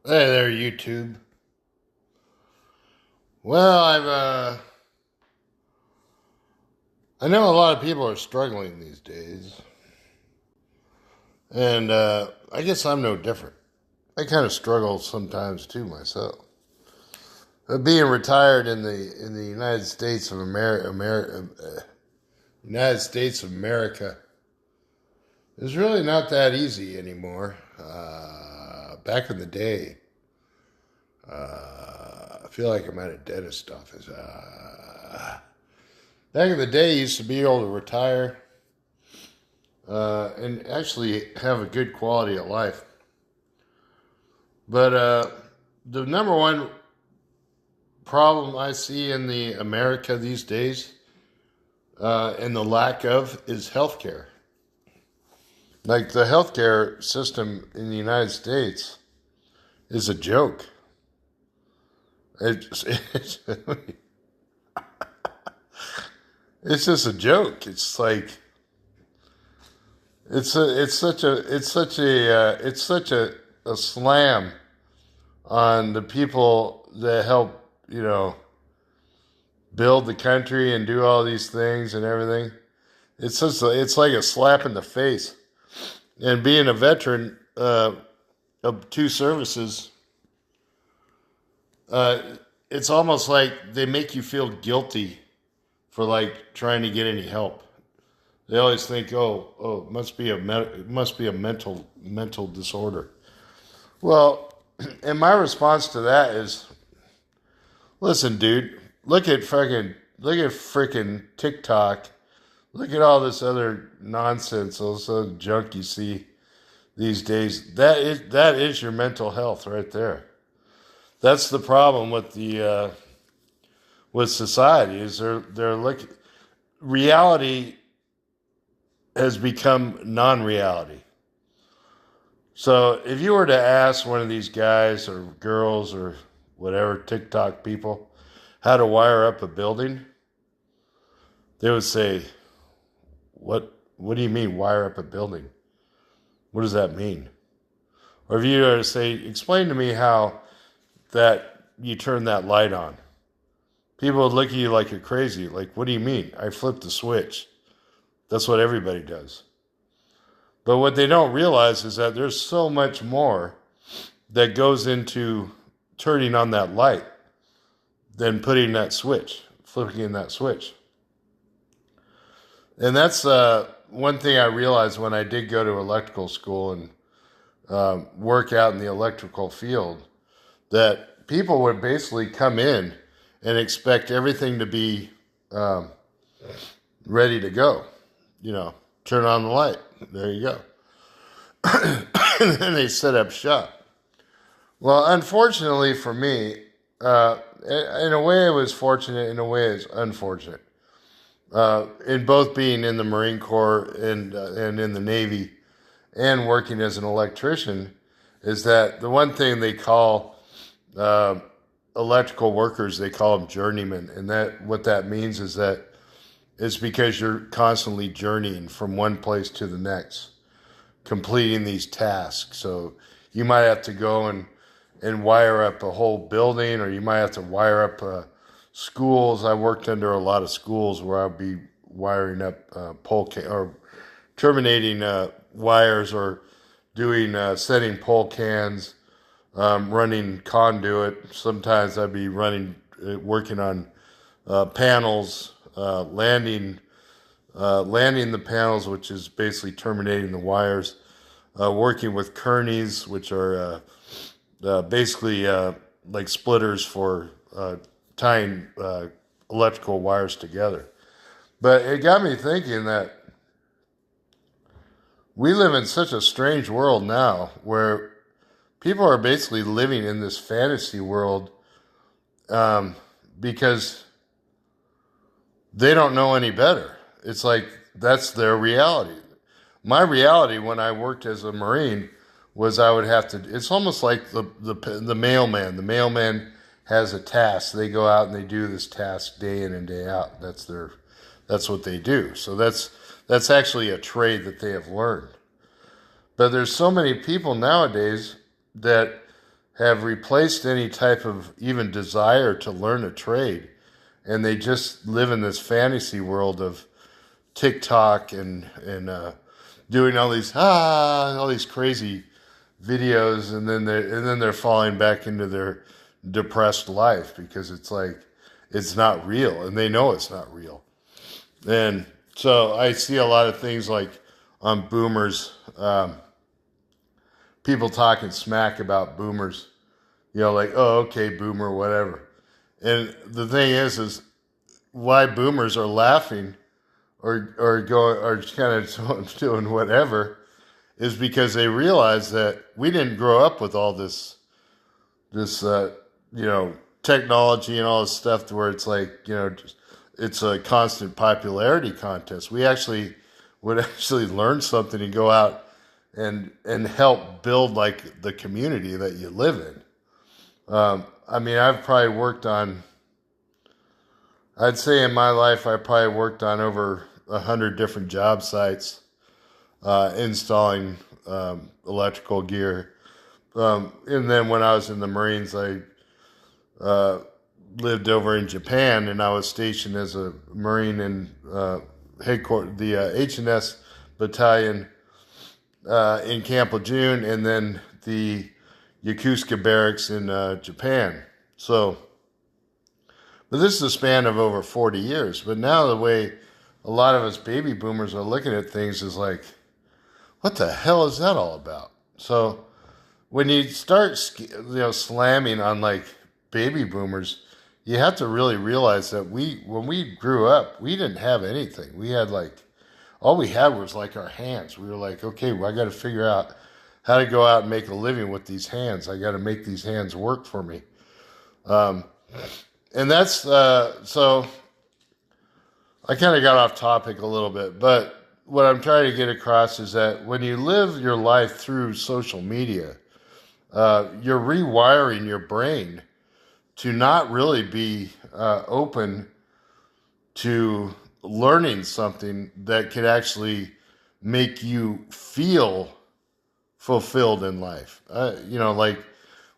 Hey there, YouTube. Well, I know a lot of people are struggling these days, and I guess I'm no different. I kind of struggle sometimes too myself. Being retired in the United States of United States of America is really not that easy anymore. Back in the day, I feel like I'm at a dentist office. Back in the day, you used to be able to retire and actually have a good quality of life. But the number one problem I see in the America these days, and the lack of, is healthcare. Like the healthcare system in the United States is a joke. It's it's just a joke. It's like it's such a slam on the people that help, build the country and do all these things and everything. It's like a slap in the face. And being a veteran of two services, uh, it's almost like they make you feel guilty for like trying to get any help. They always think, it must be it must be a mental disorder. Well, and my response to that is, listen, dude, look at freaking TikTok. Look at all this other nonsense, all this other junk you see these days. That is your mental health right there. That's the problem with the with society is they're like reality has become non-reality. So if you were to ask one of these guys or girls or whatever TikTok people how to wire up a building, they would say, What do you mean wire up a building? What does that mean? Or if you were to say, explain to me how that you turn that light on, people would look at you like you're crazy. Like, what do you mean? I flipped the switch. That's what everybody does. But what they don't realize is that there's so much more that goes into turning on that light than putting that switch, flipping in that switch. And that's one thing I realized when I did go to electrical school and work out in the electrical field, that people would basically come in and expect everything to be ready to go. Turn on the light. There you go. And then they set up shop. Well, unfortunately for me, in a way it was fortunate, in a way it's unfortunate. In both being in the Marine Corps and in the Navy and working as an electrician, is that the one thing they call electrical workers, they call them journeymen, and that what that means is that it's because you're constantly journeying from one place to the next, completing these tasks. So you might have to go and wire up a whole building, or you might have to wire up schools. I worked under a lot of schools where I'd be wiring up or terminating wires, or doing setting pole cans, running conduit. Sometimes I'd be working on panels, landing the panels, which is basically terminating the wires. Working with kearneys, which are basically like splitters for tying electrical wires together. But it got me thinking that we live in such a strange world now where people are basically living in this fantasy world because they don't know any better. It's like that's their reality. My reality when I worked as a Marine was I would have to. It's almost like the mailman. The mailman has a task. They go out and they do this task day in and day out. That's what they do. So that's actually a trade that they have learned. But there's so many people nowadays that have replaced any type of even desire to learn a trade. And they just live in this fantasy world of TikTok and doing all these crazy videos, and then they're falling back into their depressed life because it's like it's not real, and they know it's not real. And so I see a lot of things like on boomers, people talking smack about boomers, like, oh, okay, boomer, whatever. And the thing is why boomers are laughing or kind of doing whatever is because they realize that we didn't grow up with all this technology and all this stuff to where it's like, it's a constant popularity contest. We actually would actually learn something and go out and help build like the community that you live in. I've probably worked on, I'd say in my life, I probably worked on over 100 different job sites, installing electrical gear. And then when I was in the Marines, I lived over in Japan, and I was stationed as a Marine in headquarters, the H&S battalion in Camp Lejeune, and then the Yokosuka barracks in Japan. So, but this is a span of over 40 years. But now the way a lot of us baby boomers are looking at things is like, what the hell is that all about? So when you start, slamming on like baby boomers, you have to really realize that when we grew up, we didn't have anything. We had all we had was like our hands. We were like, okay, well, I got to figure out how to go out and make a living with these hands. I got to make these hands work for me. And that's, so I kind of got off topic a little bit, but what I'm trying to get across is that when you live your life through social media, you're rewiring your brain to not really be open to learning something that could actually make you feel fulfilled in life. Like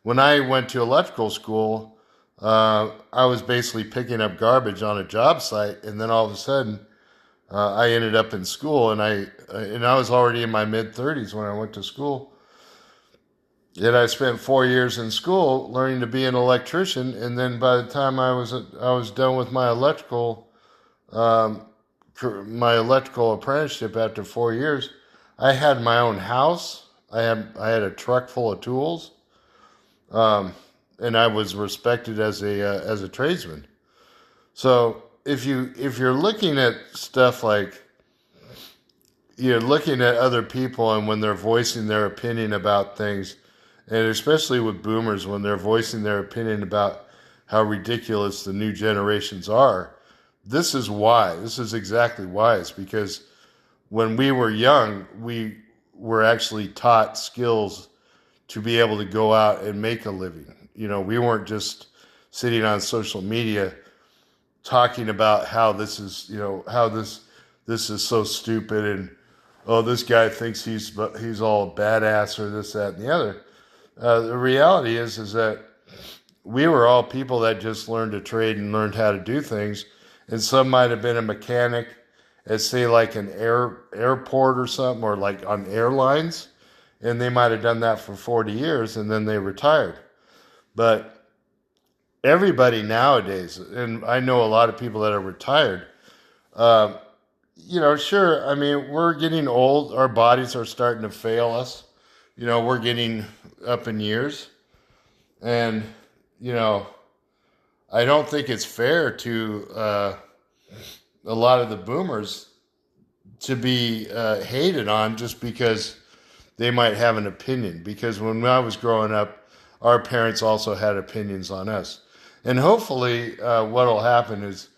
when I went to electrical school, I was basically picking up garbage on a job site, and then all of a sudden, I ended up in school, and I was already in my mid-30s when I went to school. And I spent 4 years in school learning to be an electrician, and then by the time I was done with my electrical apprenticeship after 4 years, I had my own house. I had a truck full of tools, and I was respected as a tradesman. So if you're looking at stuff like, you're looking at other people and when they're voicing their opinion about things, and especially with boomers when they're voicing their opinion about how ridiculous the new generations are, this is why. This is exactly why. It's because when we were young, we were actually taught skills to be able to go out and make a living. We weren't just sitting on social media talking about how this is, how this is so stupid, and oh, this guy thinks he's all badass, or this, that, and the other. The reality is that we were all people that just learned to trade and learned how to do things, and some might have been a mechanic at, say, like an airport or something, or like on airlines, and they might have done that for 40 years, and then they retired. But everybody nowadays, and I know a lot of people that are retired, sure, we're getting old. Our bodies are starting to fail us. We're getting up in years. And, I don't think it's fair to a lot of the boomers to be hated on just because they might have an opinion. Because when I was growing up, our parents also had opinions on us. And hopefully what will happen is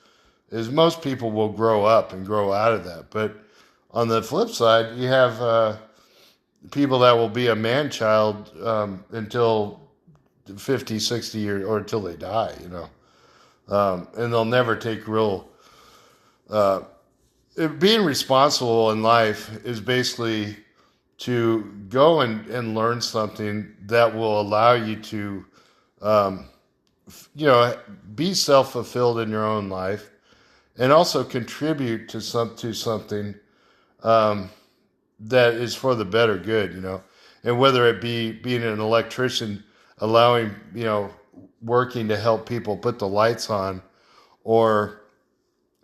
most people will grow up and grow out of that. But on the flip side, you have people that will be a man-child until 50, 60 years, or until they die, and they'll never take real... being responsible in life is basically to go and learn something that will allow you to, be self-fulfilled in your own life, and also contribute to something that is for the better good, and whether it be being an electrician, allowing, working to help people put the lights on, or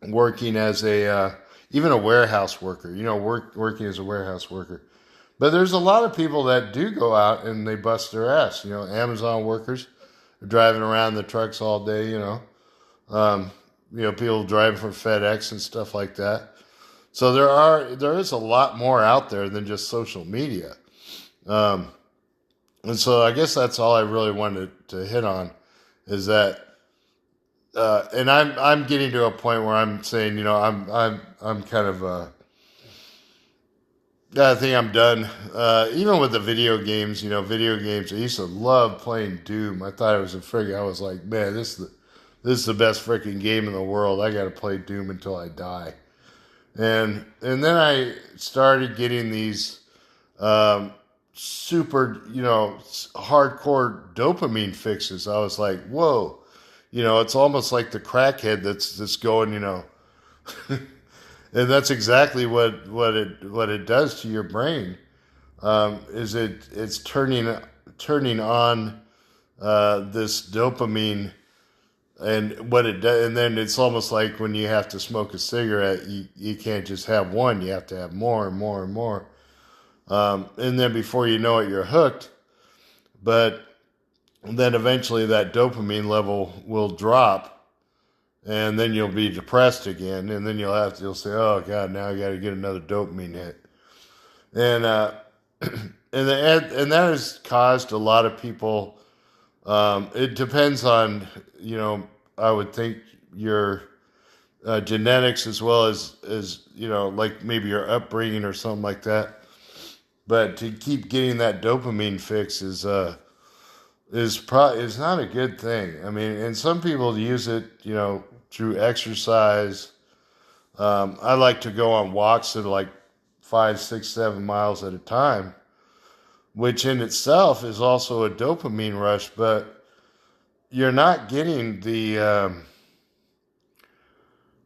working as even a warehouse worker, working as a warehouse worker. But there's a lot of people that do go out and they bust their ass. Amazon workers are driving around the trucks all day. People driving for FedEx and stuff like that. So there is a lot more out there than just social media. And so I guess that's all I really wanted to hit on, is that, and I'm getting to a point where I'm saying, I'm kind of. I think I'm done. Even with the video games, video games. I used to love playing Doom. I thought it was I was like, man, this is the best freaking game in the world. I got to play Doom until I die. And then I started getting these super, hardcore dopamine fixes. I was like, whoa, it's almost like the crackhead that's going, and that's exactly what it does to your brain. Is it's turning on this dopamine, and what it does, and then it's almost like when you have to smoke a cigarette, you can't just have one, you have to have more and more and more, and then before you know it, you're hooked. But then eventually that dopamine level will drop. And then you'll be depressed again, and then you'll say, "Oh God, now I got to get another dopamine hit," and and that has caused a lot of people. It depends on, I would think your genetics, as well as like maybe your upbringing or something like that. But to keep getting that dopamine fix is not a good thing. I mean, and some people use it, through exercise. I like to go on walks that are like 5, 6, 7 miles at a time, which in itself is also a dopamine rush, but you're not getting the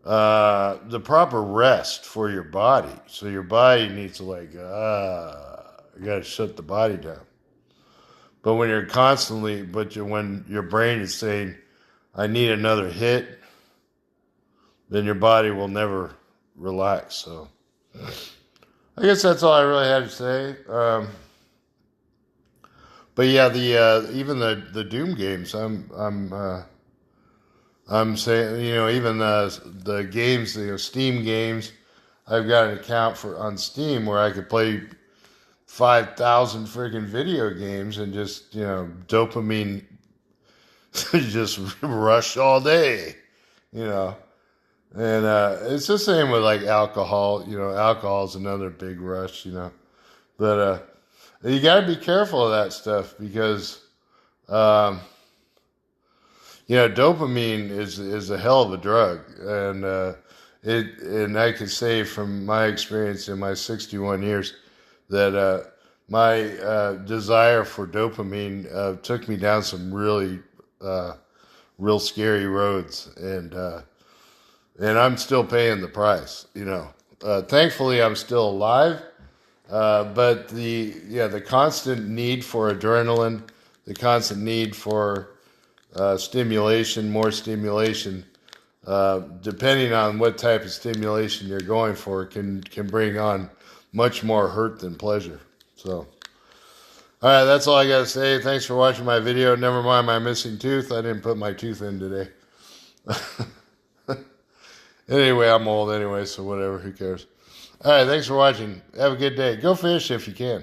proper rest for your body. So your body needs to you got to shut the body down. But when when your brain is saying, I need another hit, then your body will never relax. So I guess that's all I really had to say. But yeah, even the Doom games, I'm saying, even the games, Steam games, I've got an account on Steam where I could play 5,000 freaking video games and just, dopamine just rush all day, And it's the same with like alcohol. Alcohol is another big rush, But you got to be careful of that stuff, because, dopamine is a hell of a drug. And and I can say from my experience in my 61 years that my desire for dopamine took me down some really real scary roads. And I'm still paying the price, Thankfully, I'm still alive. But the constant need for adrenaline, the constant need for stimulation, more stimulation, depending on what type of stimulation you're going for, can bring on much more hurt than pleasure. So, all right, that's all I got to say. Thanks for watching my video. Never mind my missing tooth. I didn't put my tooth in today. Anyway, I'm old anyway, so whatever, who cares? All right, thanks for watching. Have a good day. Go fish if you can.